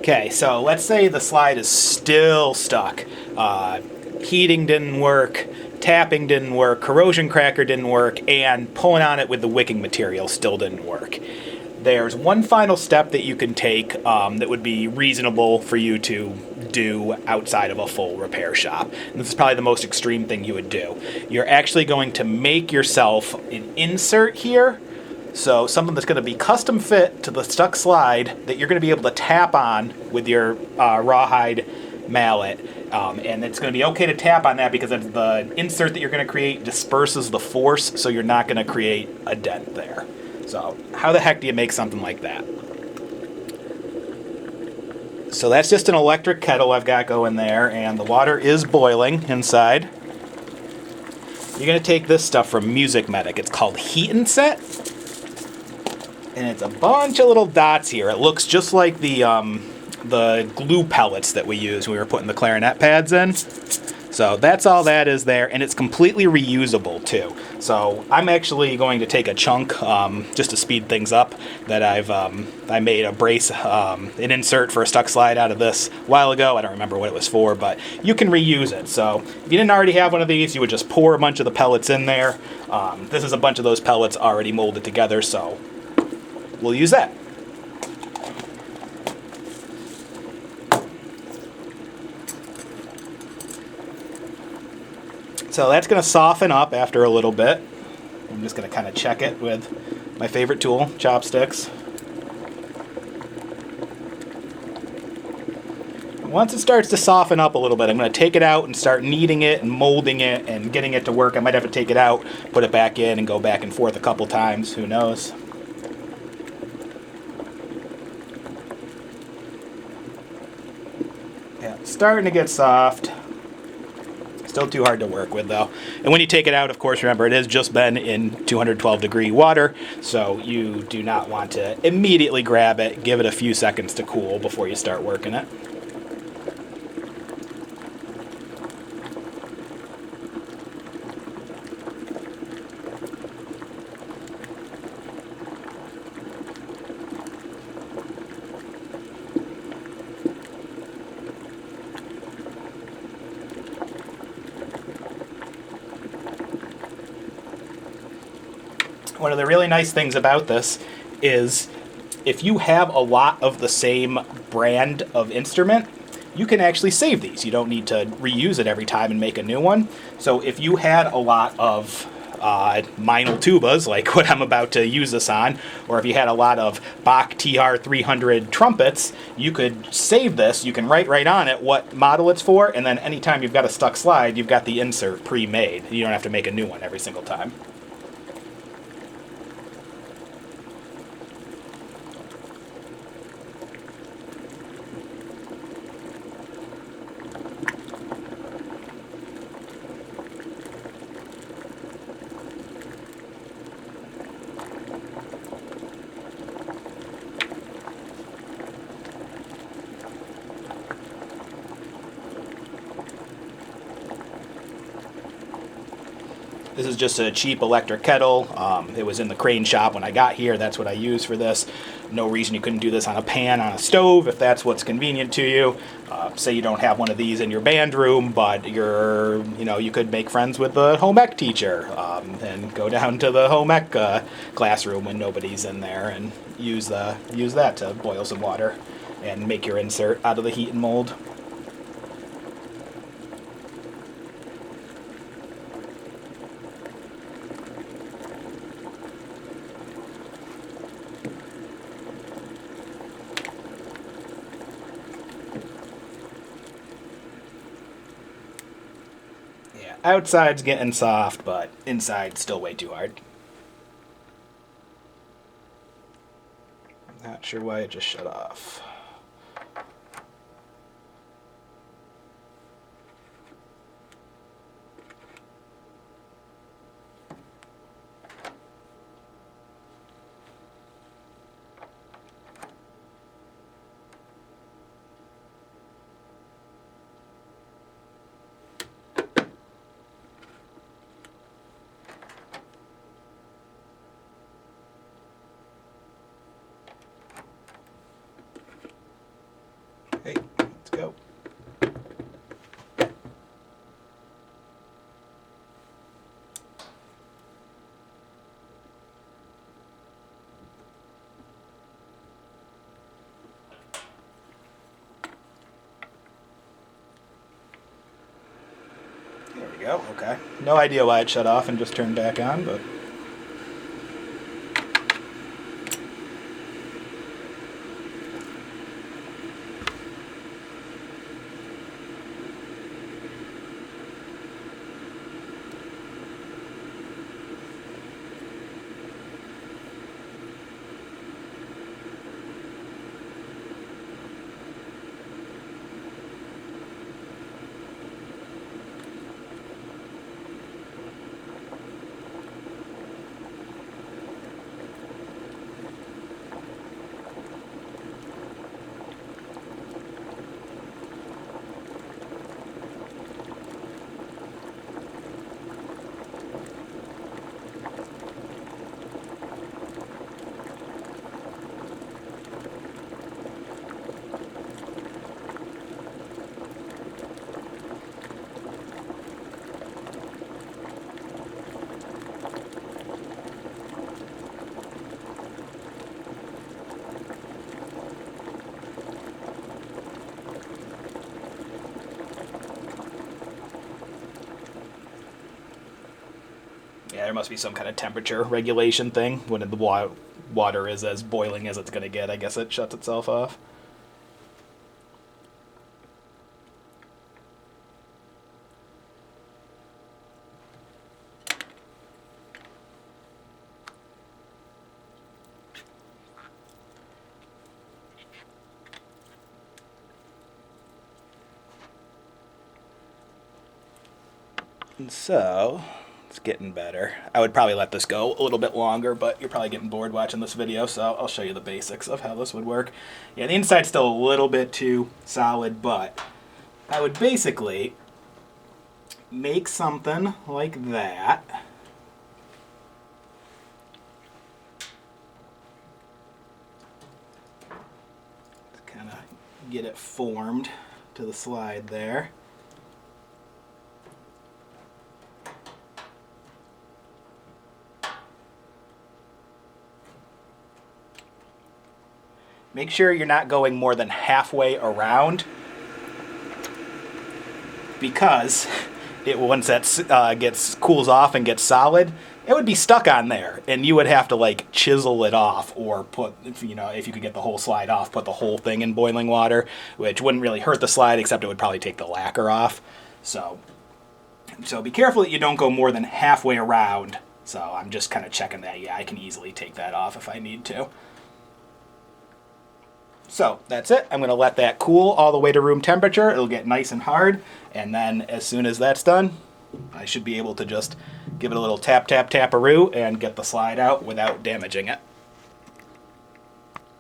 Okay, so let's say the slide is still stuck. Heating didn't work, tapping didn't work, corrosion cracker didn't work, and pulling on it with the wicking material still didn't work. There's one final step that you can take that would be reasonable for you to do outside of a full repair shop. And this is probably the most extreme thing you would do. You're actually going to make yourself an insert here. So something that's going to be custom fit to the stuck slide that you're going to be able to tap on with your rawhide mallet. And it's going to be okay to tap on that because the insert that you're going to create disperses the force, so you're not going to create a dent there. So how the heck do you make something like that? So that's just an electric kettle I've got going there, and the water is boiling inside. You're going to take this stuff from Music Medic. It's called HEATnSET. And it's a bunch of little dots here. It looks just like the glue pellets that we used when we were putting the clarinet pads in. So that's all that is there, and it's completely reusable too. So I'm actually going to take a chunk just to speed things up that I made a brace, an insert for a stuck slide out of this a while ago. I don't remember what it was for, but you can reuse it. So if you didn't already have one of these, you would just pour a bunch of the pellets in there. This is a bunch of those pellets already molded together, so we'll use that. So that's going to soften up after a little bit. I'm just going to kind of check it with my favorite tool, chopsticks. Once it starts to soften up a little bit, I'm going to take it out and start kneading it and molding it and getting it to work. I might have to take it out, put it back in, and go back and forth a couple times. Who knows? Yeah, it's starting to get soft. Still too hard to work with though. And when you take it out, of course, remember it has just been in 212 degree water, so you do not want to immediately grab it. Give it a few seconds to cool before you start working it. One of the really nice things about this is if you have a lot of the same brand of instrument, you can actually save these. You don't need to reuse it every time and make a new one. So if you had a lot of Meinl tubas, like what I'm about to use this on, or if you had a lot of Bach TR-300 trumpets, you could save this. You can write right on it what model it's for, and then anytime you've got a stuck slide, you've got the insert pre-made. You don't have to make a new one every single time. This is just a cheap electric kettle. It was in the crane shop when I got here. That's what I used for this. No reason you couldn't do this on a pan on a stove if that's what's convenient to you. Say you don't have one of these in your band room, but you could make friends with the home ec teacher and go down to the home ec classroom when nobody's in there and use that to boil some water and make your insert out of the heat and mold. Outside's getting soft, but inside's still way too hard. Not sure why it just shut off. go. There we go, okay. No idea why it shut off and just turned back on, but... Yeah, there must be some kind of temperature regulation thing. When the water is as boiling as it's going to get, I guess it shuts itself off. And so, it's getting better. I would probably let this go a little bit longer, but you're probably getting bored watching this video, so I'll show you the basics of how this would work. Yeah, the inside's still a little bit too solid, but I would basically make something like that. To kind of get it formed to the slide there. Make sure you're not going more than halfway around, because once that cools off and gets solid, it would be stuck on there, and you would have to like chisel it off, or put, if you could get the whole slide off, put the whole thing in boiling water, which wouldn't really hurt the slide, except it would probably take the lacquer off. So be careful that you don't go more than halfway around. So I'm just kind of checking that. Yeah, I can easily take that off if I need to. So that's it. I'm going to let that cool all the way to room temperature. It'll get nice and hard, and then as soon as that's done, I should be able to just give it a little tap, tap, tap-a-roo and get the slide out without damaging it.